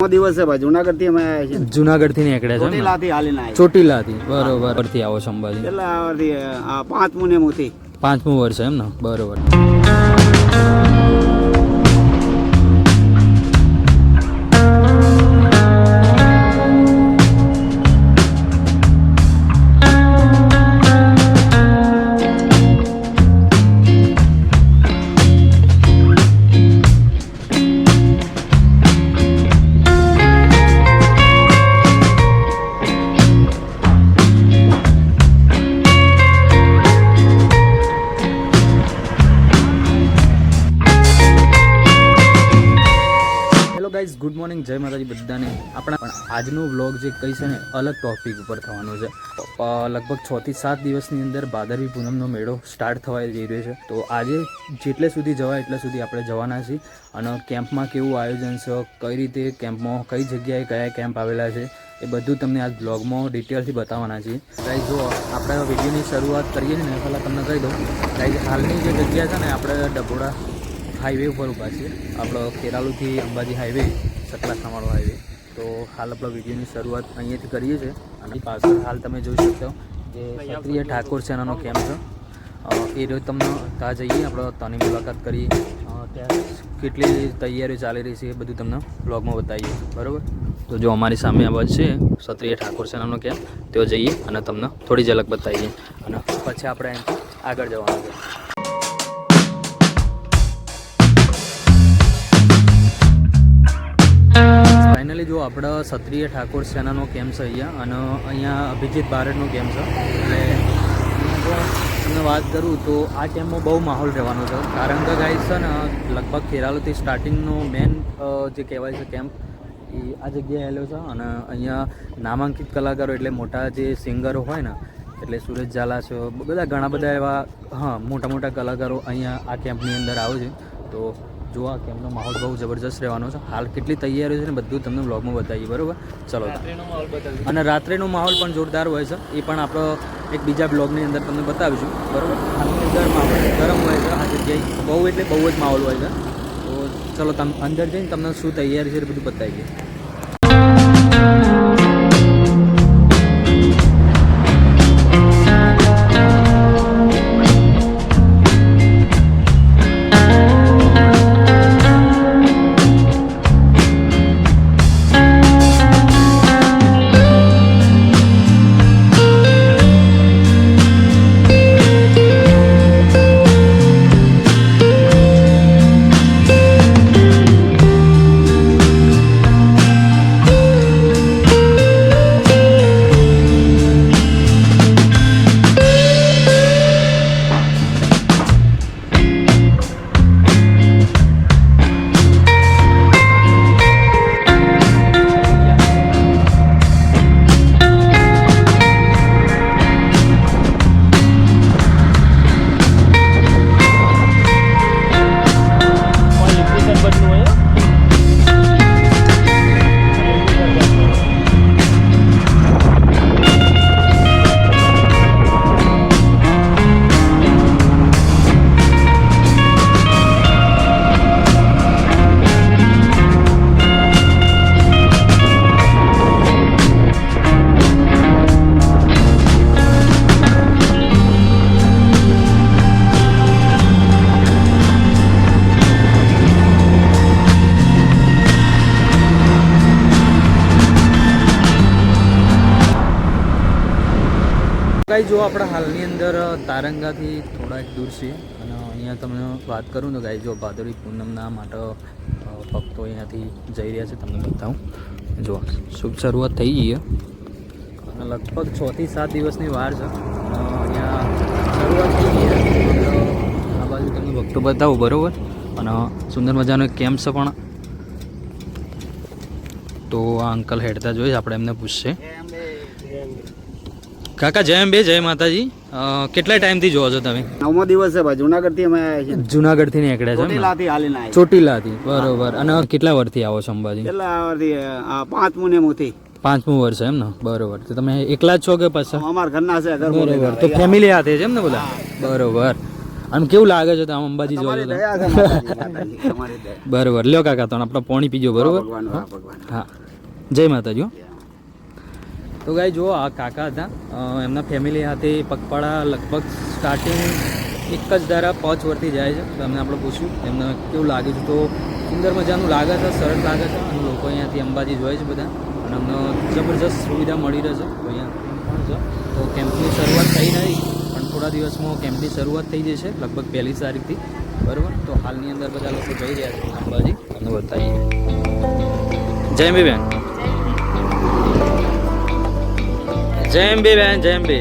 દિવસ છે ભાઈ જુનાગઢ થી અમે આવ્યા છીએ. જુનાગઢ થી નીકળ્યા છે ચોટીલાથી હાલીને આવ્યા. ચોટીલાથી બરોબર થી આવો છો અંબાજી. કેટલા વર્ષથી આ પાંચમું ને મુથી 5મું વર્ષ એમ ને બરોબર. ગાઈઝ ગુડ મોર્નિંગ, જય માતાજી બધાને. આપણા પણ આજનો વ્લોગ જે કહી છે ને અલગ ટોપિક ઉપર થવાનો છે. લગભગ 6 થી 7 દિવસની અંદર ભાદરવી પૂનમનો મેળો સ્ટાર્ટ થવા જઈ રહ્યો છે. તો આજે જેટલે સુધી જવાય એટલે સુધી આપણે જવાના છીએ અને કેમ્પમાં કેવું આયોજન છે, કઈ રીતે કેમ્પમાં કઈ જગ્યાએ કયા કેમ્પ આવેલા છે એ બધું તમને આ બ્લોગમાં ડિટેલથી બતાવવાના છીએ. ગાઈઝ જો આપણે વિડીયોની શરૂઆત કરીએ ને પહેલાં તમને કહી દઉં ગાઈઝ હાલની જે જગ્યા છે ને આપણે ડભોડા હાઈવે ઉપર ઊભા છીએ. આપણો ખેરાલુથી અંબાજી હાઈવે, સકલાખાવાળો હાઈવે. તો હાલ આપણો વિડીયોની શરૂઆત અહીંયાથી કરીએ છીએ. આની પાછળ હાલ તમે જોઈ શકશો જે ક્ષત્રિય ઠાકોર સેનાનો કેમ્પ છે એ રોજ તમને ત્યાં જઈએ આપણે ત્યાંની મુલાકાત કરીએ, ત્યાં કેટલી તૈયારીઓ ચાલી રહી છે એ બધું તમને બ્લોગમાં બતાવીએ બરાબર. તો જો અમારી સામે આ બાજુ છે ક્ષત્રિય ઠાકોર સેનાનો કેમ્પ, ત્યાં જઈએ અને તમને થોડી ઝલક બતાવીએ અને પછી આપણે આગળ જવાનું છે. ફાઇનલી જો આપણા ક્ષત્રિય ઠાકોર સેનાનો કેમ્પ છે અહીંયા, અને અહીંયા અભિજીત બારડનો કેમ્પ છે. એટલે જો તમને વાત કરું તો આ કેમ્પમાં બહુ માહોલ રહેવાનો છે, કારણ કે ગાઈસ છે ને લગભગ ખેરાલુથી સ્ટાર્ટિંગનો મેન જે કહેવાય છે કેમ્પ એ આ જગ્યાએ આવેલો છે. અને અહીંયા નામાંકિત કલાકારો એટલે મોટા જે સિંગરો હોય ને એટલે સુરેશ ઝાલા છે, બધા ઘણા બધા એવા મોટા મોટા કલાકારો અહીંયા આ કેમ્પની અંદર આવે છે. તો જો આ કેમ્પનો માહોલ બહુ જબરજસ્ત રહેવાનો છે. હાલ કેટલી તૈયારીઓ છે ને બધું તમને બ્લોગમાં બતાવીએ બરાબર. ચલો, અને રાત્રેનો માહોલ પણ જોરદાર હોય છે, એ પણ આપણો એક બીજા બ્લોગની અંદર તમને બતાવીશું બરાબર. હાલની અંદર માહોલ ગરમ હોય છે આ જગ્યાએ, બહુ એટલે બહુ જ માહોલ હોય છે. તો ચલો તમે અંદર જઈને તમને શું તૈયારી છે એ બધું બતાવીએ. ગાઈ જો આપણા હાલની અંદર તારંગાથી થોડા દૂર છે, અને અહીંયા તમને વાત કરું તો ગાઈ જો ભાદરવી પૂનમના માટે ભક્તો અહીંયાથી જઈ રહ્યા છે. તમને બતાવું જો શુભ શરૂઆત થઈ ગઈ છે અને લગભગ 6 થી 7 દિવસની વાર છે. અહીંયા શરૂઆત થઈ ગઈ છે. આ બાજુ તમને ભક્તો બતાવું બરાબર. અને સુંદર મજાનો એક કેમ્પ છે પણ. તો આ અંકલ હેડતા જોઈએ, આપણે એમને પૂછશે. કાકા જય અંબે, જય માતાજી. કેટલા ટાઈમથી જોવો છો તમે? 9મો દિવસ છે ભાઈ જુનાગઢ થી અમે આવ્યા છીએ. જુનાગઢ થી નીકળ્યા છે ચોટીલાથી હાલીને આવ્યા. ચોટીલાથી બરોબર. અને કેટલા વર્ષથી આવો છો અંબાજી? કેટલા વર્ષથી આ પાંચમું ને મુથી 5મું વર્ષ એમ ને બરોબર. તો તમે એકલા જ છો કે પાછા? અમારા ઘરના છે ઘર બરોબર. તો ફેમિલી સાથે છે એમ ને બધા? બરોબર. આમ કેવું લાગે છે આમ અંબાજી જોવા તમારી જતા? દયા છે માતાજી, માતાજી, તમારી દયા. બરોબર લ્યો કાકા તો આપણે પાણી પીજો બરોબર ભગવાન, વાહ ભગવાન. હા જય માતાજી હો. તો ગાઈ જુઓ આ કાકા હતા એમના ફેમિલી સાથે પગપાળા લગભગ સ્ટાર્ટિંગ એક જ ધારા 5 વર્ષથી જાય છે. તો એમને આપણે પૂછ્યું એમને કેવું લાગે છે. તો સુંદર મજાનું લાગે છે, સરળ લાગે છે અને લોકો અહીંયાથી અંબાજી જોઈ છે બધા અને અમને જબરજસ્ત સુવિધા મળી રહે છે. તો અહીંયા પણ છે તો કેમ્પની શરૂઆત થઈ નહીં પણ થોડા દિવસમાં કેમ્પની શરૂઆત થઈ જશે લગભગ 1લી તારીખથી બરાબર. તો હાલની અંદર બધા લોકો જઈ રહ્યા છે અંબાજી તમને બતાવીએ. જય અંબે બેન, જય અંબે બેન, જય અંબે.